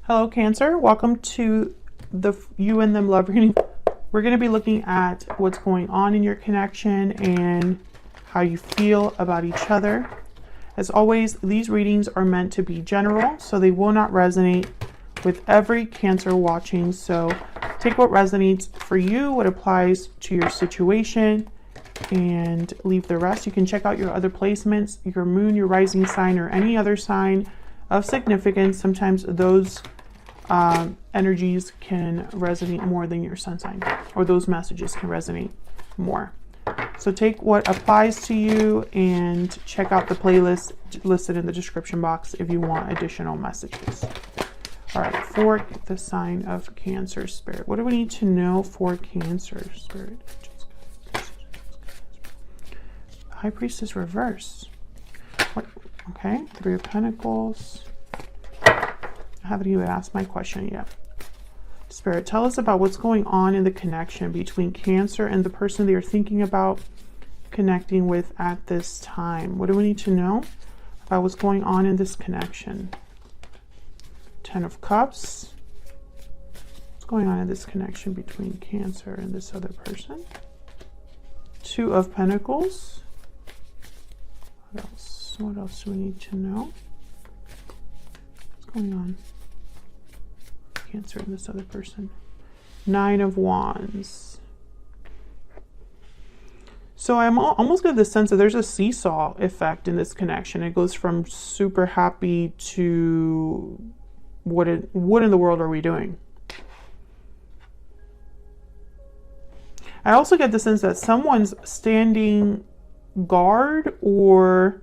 Hello, Cancer. Welcome to the You and Them Love reading. We're going to be looking at what's going on in your connection and how you feel about each other. As always, these readings are meant to be general, so they will not resonate with every Cancer watching. So take what resonates for you, what applies to your situation, and leave the rest. You can check out your other placements, your moon, your rising sign, or any other sign of significance. Sometimes those energies can resonate more than your sun sign, or those messages can resonate more. So take what applies to you and check out the playlist listed in the description box if you want additional messages. All right, for the sign of Cancer Spirit, what do we need to know for Cancer Spirit? High Priestess reverse. What? Okay, Three of Pentacles. I haven't even asked my question yet. Spirit, tell us about what's going on in the connection between Cancer and the person that you're thinking about connecting with at this time. What do we need to know about what's going on in this connection? Ten of Cups. What's going on in this connection between Cancer and this other person? Two of Pentacles. What else? What else do we need to know? What's going on? Cancer and this other person. Nine of Wands. So I'm almost getting the sense that there's a seesaw effect in this connection. It goes from super happy to what in the world are we doing? I also get the sense that someone's standing guard, or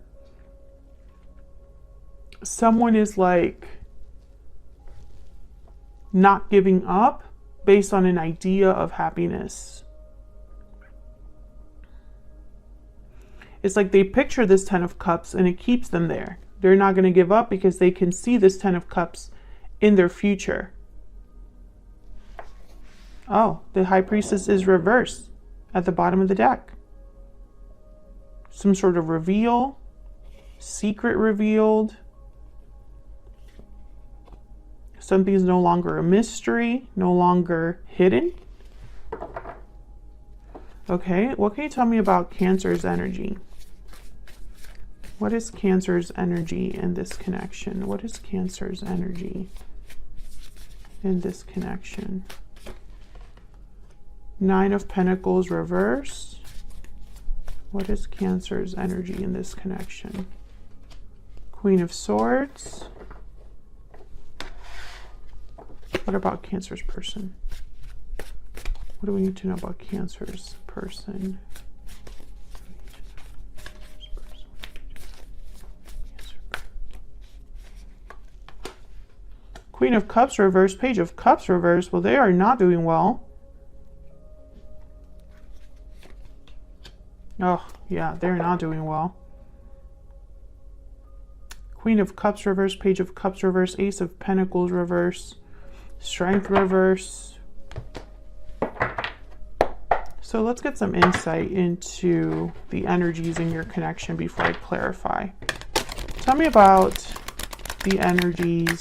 someone is like not giving up based on an idea of happiness. It's like they picture this Ten of Cups and it keeps them there. They're not going to give up because they can see this Ten of Cups in their future. Oh, the High Priestess is reversed at the bottom of the deck. Some sort of reveal, secret revealed. Something's no longer a mystery, no longer hidden. Okay, what can you tell me about Cancer's energy? What is Cancer's energy in this connection? What is Cancer's energy in this connection? Nine of Pentacles reverse. What is Cancer's energy in this connection? Queen of Swords. What about Cancer's person? What do we need to know about Cancer's person? Queen of Cups reverse, Page of Cups reverse. Well, they are not doing well. Oh, yeah, they're not doing well. Queen of Cups reverse, Page of Cups reverse, Ace of Pentacles reverse, Strength reverse. So let's get some insight into the energies in your connection before I clarify. Tell me about the energies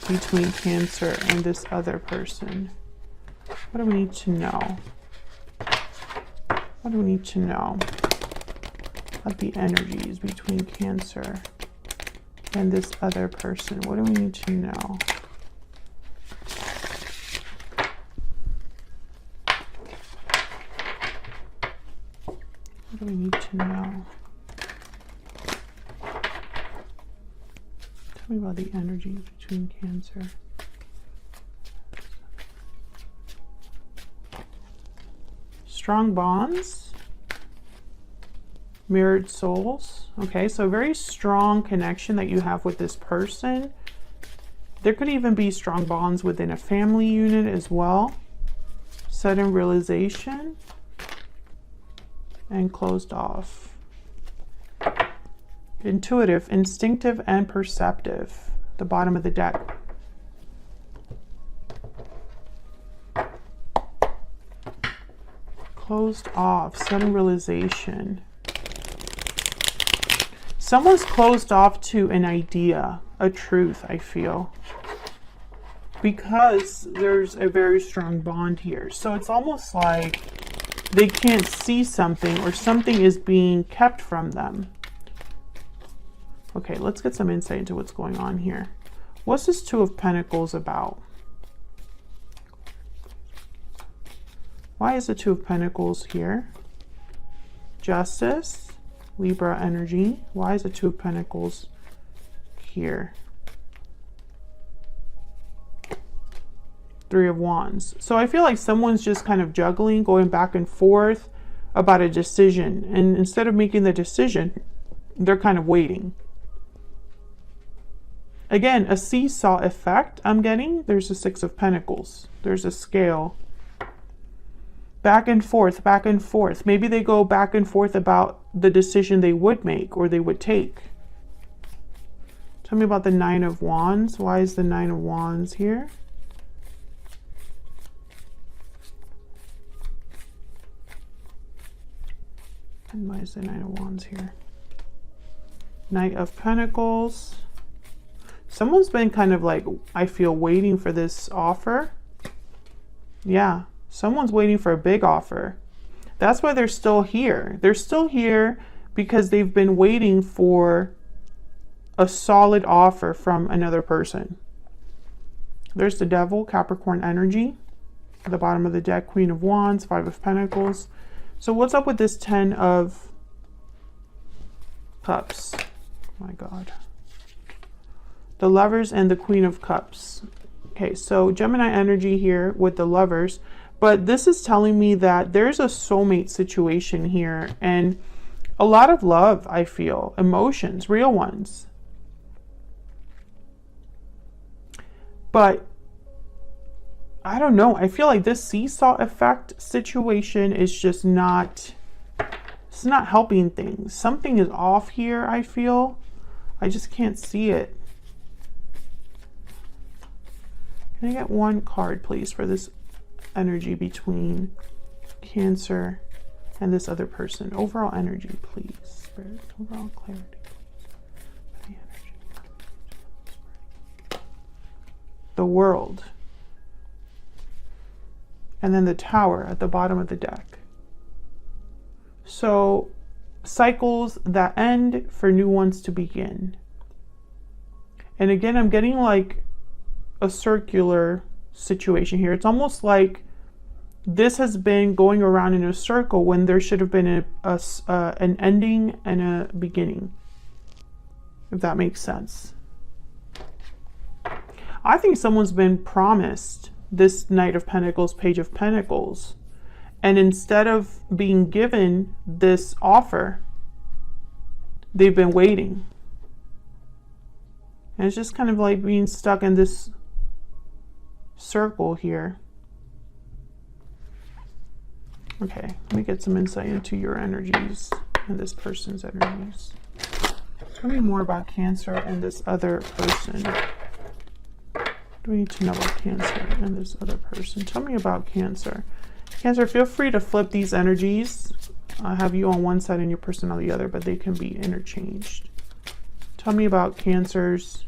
between Cancer and this other person. What do we need to know? What do we need to know about the energies between Cancer and this other person? What do we need to know? What do we need to know? Tell me about the energies between Cancer. Strong bonds. Mirrored souls. Okay, so very strong connection that you have with this person. There could even be strong bonds within a family unit as well. Sudden realization. And closed off. Intuitive, instinctive, and perceptive. The bottom of the deck. Closed off, sudden realization. Someone's closed off to an idea, a truth, I feel. because there's a very strong bond here. So it's almost like they can't see something, or something is being kept from them. Okay, let's get some insight into what's going on here. What's this Two of Pentacles about? Why is the Two of Pentacles here? Justice, Libra energy. Why is the Two of Pentacles here? Three of Wands. So I feel like someone's just kind of juggling, going back and forth about a decision. And instead of making the decision, they're kind of waiting. Again, a seesaw effect I'm getting. There's a Six of Pentacles. There's a scale. Back and forth, back and forth. Maybe they go back and forth about the decision they would make or they would take. Tell me about the Nine of Wands. Why is the Nine of Wands here? And why is the Nine of Wands here? Knight of Pentacles. Someone's been kind of like, I feel, waiting for this offer. Yeah, someone's waiting for a big offer. That's why they're still here. They're still here because they've been waiting for a solid offer from another person. There's the Devil, Capricorn energy. At the bottom of the deck, Queen of Wands, Five of Pentacles. So what's up with this Ten of Cups? Oh my God. The Lovers and the Queen of Cups. Okay, so Gemini energy here with the Lovers. But this is telling me that there's a soulmate situation here. And a lot of love, I feel. Emotions, real ones. But I don't know. I feel like this seesaw effect situation is just not, it's not helping things. Something is off here, I feel. I just can't see it. Can I get one card, please, for this energy between Cancer and this other person? Overall energy, please. Spirit, overall clarity, please. The energy. The World. And then the Tower at the bottom of the deck. So cycles that end for new ones to begin. And again, I'm getting like a circular situation here. It's almost like this has been going around in a circle when there should have been an ending and a beginning, if that makes sense. I think someone's been promised this Knight of Pentacles, Page of Pentacles, and instead of being given this offer, they've been waiting. And it's just kind of like being stuck in this circle here. Okay, let me get some insight into your energies and this person's energies. Tell me more about Cancer and this other person. What do we need to know about Cancer and this other person? Tell me about Cancer. Cancer, feel free to flip these energies. I have you on one side and your person on the other, but they can be interchanged. Tell me about Cancer's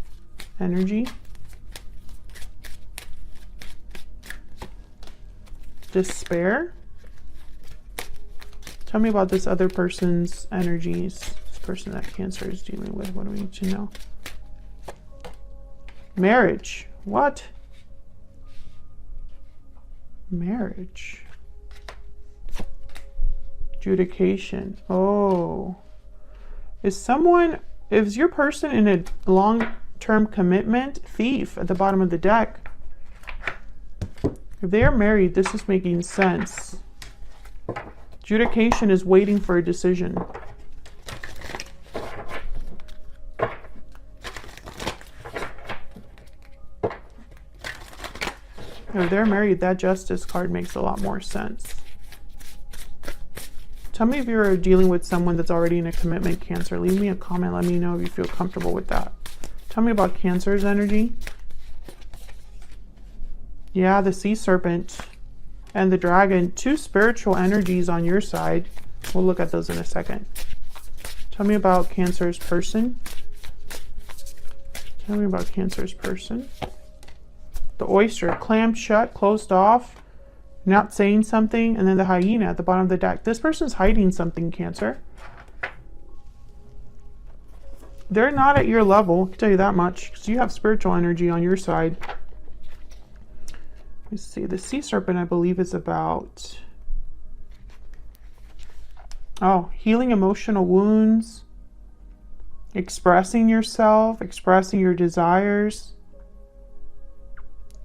energy. Despair. Tell me about this other person's energies. This person that Cancer is dealing with. What do we need to know? Marriage. What? Marriage. Adjudication. Oh. Is your person in a long-term commitment? Thief at the bottom of the deck. If they are married, this is making sense. Adjudication is waiting for a decision. If they're married, that Justice card makes a lot more sense. Tell me if you're dealing with someone that's already in a commitment, Cancer. Leave me a comment. Let me know if you feel comfortable with that. Tell me about Cancer's energy. Yeah, the Sea Serpent and the Dragon. Two spiritual energies on your side. We'll look at those in a second. Tell me about Cancer's person. Tell me about Cancer's person. The oyster, clammed shut, closed off, not saying something, and then the hyena at the bottom of the deck. This person's hiding something, Cancer. They're not at your level, I can tell you that much, because you have spiritual energy on your side. Let's see, the sea serpent, I believe, is about, oh, healing emotional wounds, expressing yourself, expressing your desires.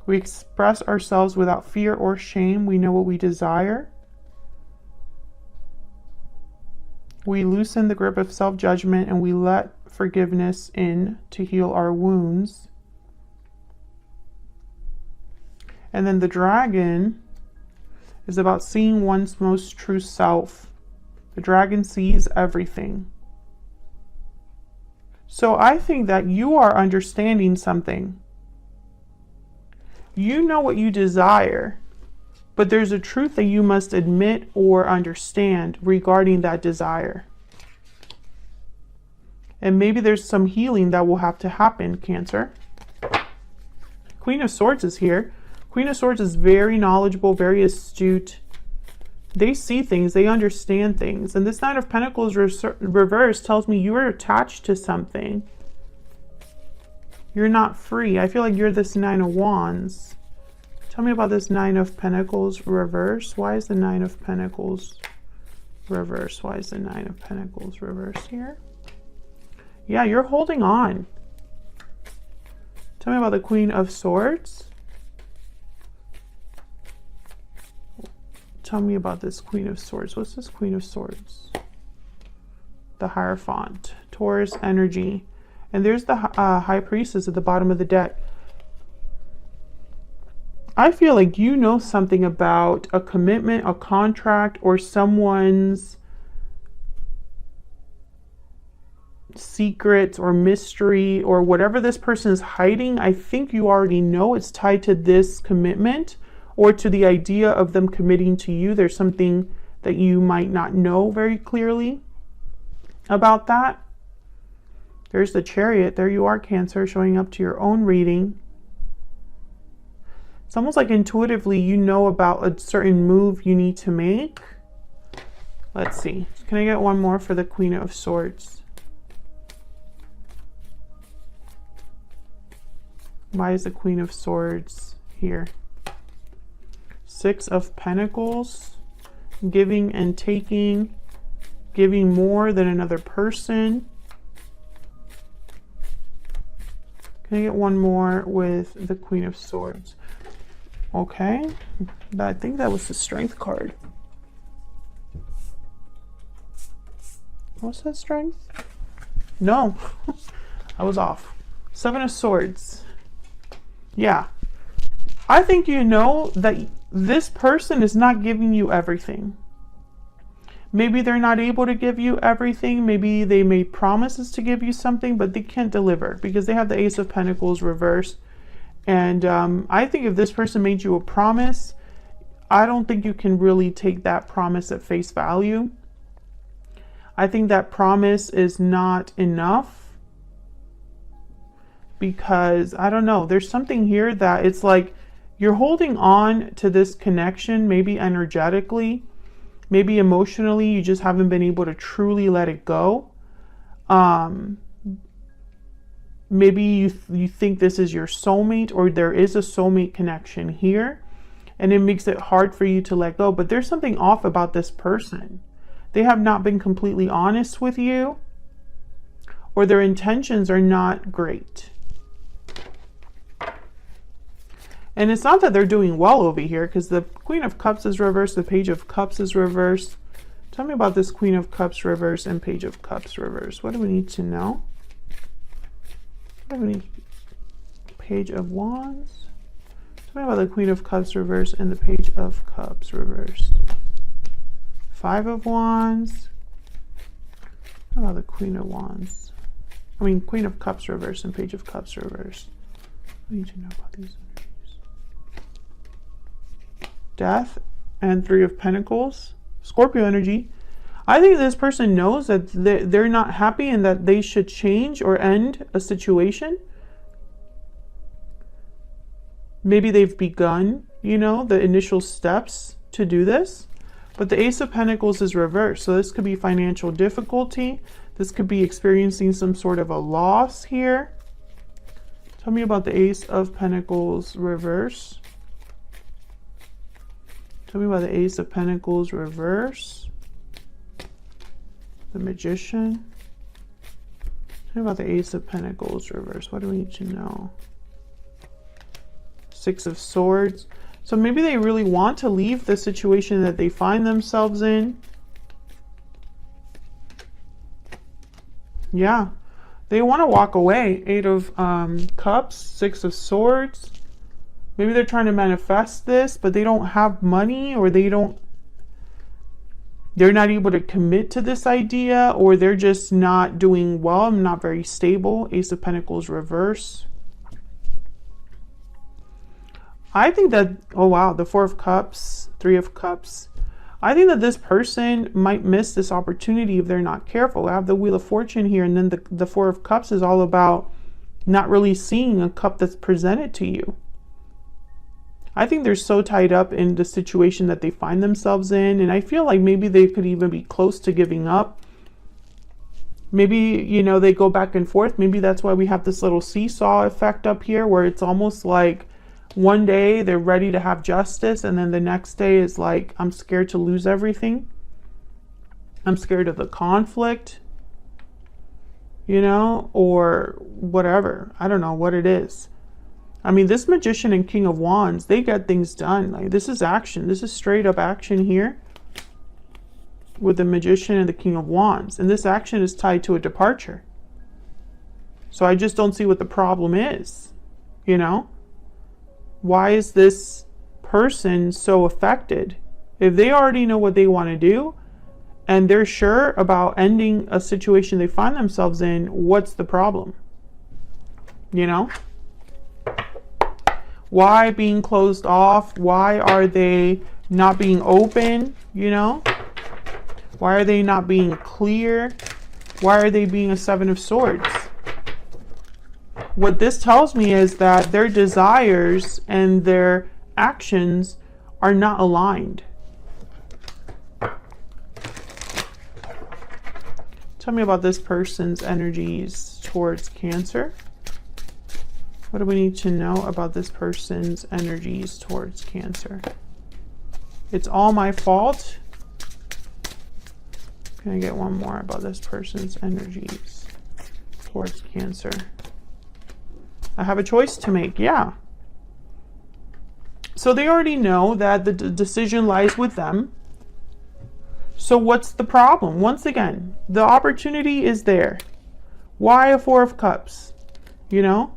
We express ourselves without fear or shame. We know what we desire. We loosen the grip of self-judgment and we let forgiveness in to heal our wounds. And then the dragon is about seeing one's most true self. The dragon sees everything. So I think that you are understanding something. You know what you desire, but there's a truth that you must admit or understand regarding that desire. And maybe there's some healing that will have to happen, Cancer. Queen of Swords is here. Queen of Swords is very knowledgeable, very astute. They see things, they understand things. And this Knight of Pentacles reverse tells me you are attached to something. You're not free. I feel like you're this Nine of Wands. Tell me about this Nine of Pentacles reverse. Why is the Nine of Pentacles reverse? Why is the Nine of Pentacles reverse here? Yeah, you're holding on. Tell me about the Queen of Swords. Tell me about this Queen of Swords. What's this Queen of Swords? The Hierophant. Taurus energy. And there's the High Priestess at the bottom of the deck. I feel like you know something about a commitment, a contract, or someone's secrets or mystery or whatever this person is hiding. I think you already know it's tied to this commitment or to the idea of them committing to you. There's something that you might not know very clearly about that. There's the Chariot. There you are, Cancer, showing up to your own reading. It's almost like intuitively you know about a certain move you need to make. Let's see. Can I get one more for the Queen of Swords? Why is the Queen of Swords here? Six of Pentacles. Giving and taking. Giving more than another person. Can I get one more with the Queen of Swords? Okay. I think that was the Strength card. What's that, Strength? No. I was off. Seven of Swords. Yeah. I think you know that this person is not giving you everything. Maybe they're not able to give you everything. Maybe they made promises to give you something, but they can't deliver because they have the Ace of Pentacles reversed. And I think if this person made you a promise, I don't think you can really take that promise at face value. I think that promise is not enough because, I don't know, there's something here that it's like you're holding on to this connection, maybe energetically. Maybe emotionally, you just haven't been able to truly let it go. Maybe you think this is your soulmate or there is a soulmate connection here. And it makes it hard for you to let go. But there's something off about this person. They have not been completely honest with you. Or their intentions are not great. And it's not that they're doing well over here because the Queen of Cups is reversed, the Page of Cups is reversed. Tell me about this Queen of Cups reversed and Page of Cups reversed. What do we need to know? What do we need? Page of Wands. Tell me about the Queen of Cups reversed and the Page of Cups reversed. Five of Wands. How about the Queen of Wands? I mean, Queen of Cups reversed and Page of Cups reversed. What do you need to know about these? Death and Three of Pentacles. Scorpio energy. I think this person knows that they're not happy and that they should change or end a situation. Maybe they've begun, you know, the initial steps to do this. But the Ace of Pentacles is reversed. So this could be financial difficulty. This could be experiencing some sort of a loss here. Tell me about the Ace of Pentacles reverse. Tell me about the Ace of Pentacles reverse. The Magician. Tell me about the Ace of Pentacles reverse. What do we need to know? Six of Swords. So maybe they really want to leave the situation that they find themselves in. Yeah. They want to walk away. Eight of Cups, Six of Swords. Maybe they're trying to manifest this, but they don't have money, or they're not able to commit to this idea, or they're just not doing well, not very stable. Ace of Pentacles reverse. I think that, oh wow, the Four of Cups, Three of Cups. I think that this person might miss this opportunity if they're not careful. I have the Wheel of Fortune here, and then the Four of Cups is all about not really seeing a cup that's presented to you. I think they're so tied up in the situation that they find themselves in, and I feel like maybe they could even be close to giving up. Maybe, you know, they go back and forth. Maybe that's why we have this little seesaw effect up here, where it's almost like one day they're ready to have justice, and then the next day is like, I'm scared to lose everything. I'm scared of the conflict, you know, or whatever. I don't know what it is. I mean, this Magician and King of Wands, they get things done. Like, this is action. This is straight up action here with the Magician and the King of Wands. And this action is tied to a departure. So I just don't see what the problem is, you know? Why is this person so affected? If they already know what they want to do and they're sure about ending a situation they find themselves in, what's the problem? You know? Why being closed off? Why are they not being open? You know? Why are they not being clear? Why are they being a Seven of Swords? What this tells me is that their desires and their actions are not aligned. Tell me about this person's energies towards Cancer. What do we need to know about this person's energies towards Cancer? It's all my fault. Can I get one more about this person's energies towards Cancer? I have a choice to make. Yeah. So they already know that the decision lies with them. So what's the problem? Once again, the opportunity is there. Why a Four of Cups? You know?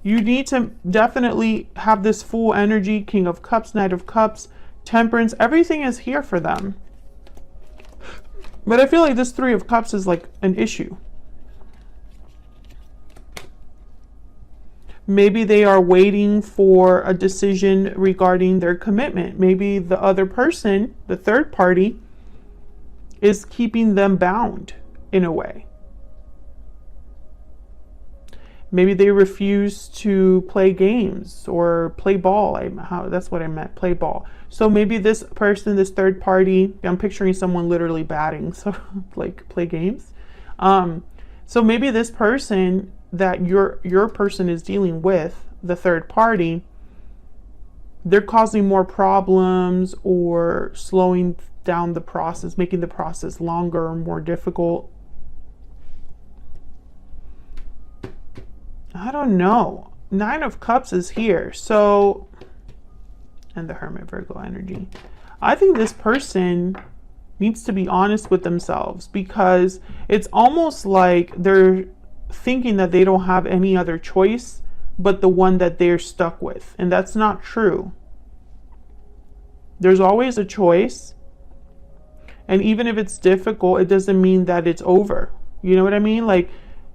You need to definitely have this full energy. King of Cups, Knight of Cups, Temperance. Everything is here for them. But I feel like this Three of Cups is like an issue. Maybe they are waiting for a decision regarding their commitment. Maybe the other person, the third party, is keeping them bound in a way. Maybe they refuse to play games or play ball. That's what I meant, play ball. So maybe this person, this third party, I'm picturing someone literally batting, so like play games. So maybe this person that your person is dealing with, the third party, they're causing more problems or slowing down the process, making the process longer or more difficult. I don't know. Nine of Cups is here. So, and the Hermit, Virgo energy. I think this person needs to be honest with themselves, because it's almost like they're thinking that they don't have any other choice but the one that they're stuck with. And that's not true. There's always a choice. And even if it's difficult, it doesn't mean that it's over. You know what I mean? Like,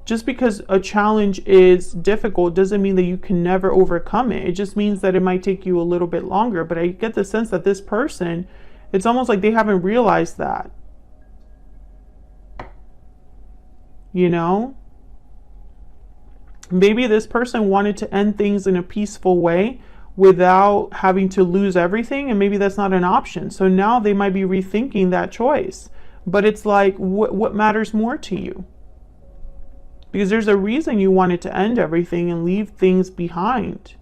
just because a challenge is difficult doesn't mean that you can never overcome it. It just means that it might take you a little bit longer. But I get the sense that this person, it's almost like they haven't realized that. You know? Maybe this person wanted to end things in a peaceful way, without having to lose everything, and maybe that's not an option. So now they might be rethinking that choice. But it's like, what matters more to you? Because there's a reason you wanted to end everything and leave things behind.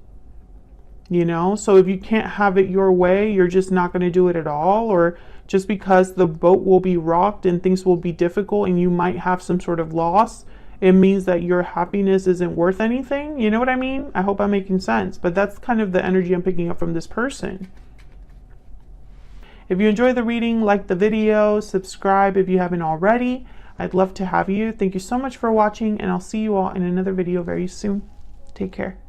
You know, so if you can't have it your way, you're just not going to do it at all. Or just because the boat will be rocked and things will be difficult and you might have some sort of loss, it means that your happiness isn't worth anything. You know what I mean? I hope I'm making sense. But that's kind of the energy I'm picking up from this person. If you enjoy the reading, like the video, subscribe if you haven't already. I'd love to have you. Thank you so much for watching, and I'll see you all in another video very soon. Take care.